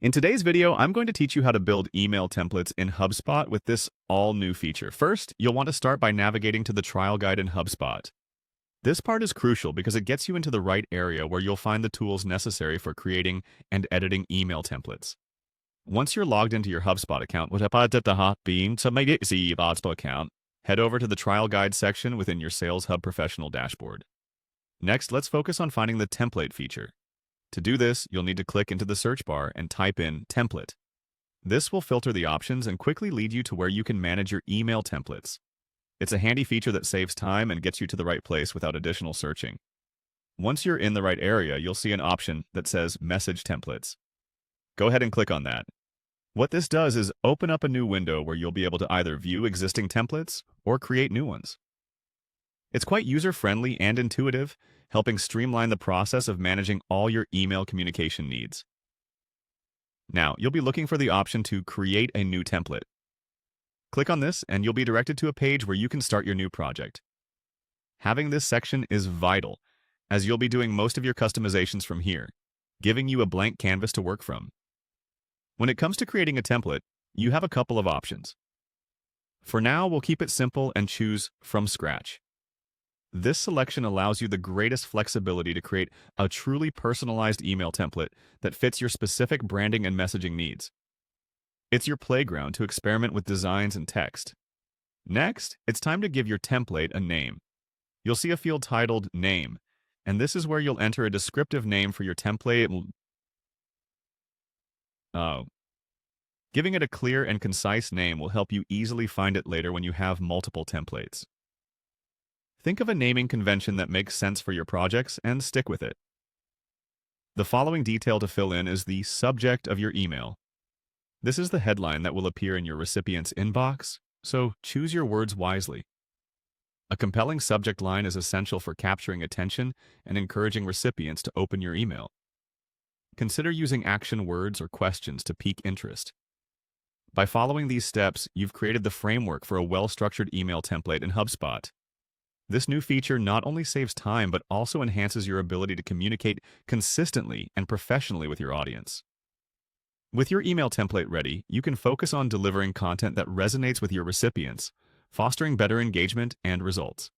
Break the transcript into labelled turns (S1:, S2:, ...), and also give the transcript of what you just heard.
S1: In today's video, I'm going to teach you how to build email templates in HubSpot with this all-new feature. First, you'll want to start by navigating to the trial guide in HubSpot. This part is crucial because it gets you into the right area where you'll find the tools necessary for creating and editing email templates. Once you're logged into your HubSpot account, head over to the trial guide section within your Sales Hub Professional dashboard. Next, let's focus on finding the template feature. To do this, you'll need to click into the search bar and type in template. This will filter the options and quickly lead you to where you can manage your email templates. It's a handy feature that saves time and gets you to the right place without additional searching. Once you're in the right area, you'll see an option that says Message Templates. Go ahead and click on that. What this does is open up a new window where you'll be able to either view existing templates or create new ones. It's quite user-friendly and intuitive, helping streamline the process of managing all your email communication needs. Now, you'll be looking for the option to create a new template. Click on this and you'll be directed to a page where you can start your new project. Having this section is vital, as you'll be doing most of your customizations from here, giving you a blank canvas to work from. When it comes to creating a template, you have a couple of options. For now, we'll keep it simple and choose from scratch. This selection allows you the greatest flexibility to create a truly personalized email template that fits your specific branding and messaging needs. It's your playground to experiment with designs and text. Next, it's time to give your template a name. You'll see a field titled Name, and this is where you'll enter a descriptive name for your template. Giving it a clear and concise name will help you easily find it later when you have multiple templates. Think of a naming convention that makes sense for your projects and stick with it. The following detail to fill in is the subject of your email. This is the headline that will appear in your recipient's inbox, so choose your words wisely. A compelling subject line is essential for capturing attention and encouraging recipients to open your email. Consider using action words or questions to pique interest. By following these steps, you've created the framework for a well-structured email template in HubSpot. This new feature not only saves time, but also enhances your ability to communicate consistently and professionally with your audience. With your email template ready, you can focus on delivering content that resonates with your recipients, fostering better engagement and results.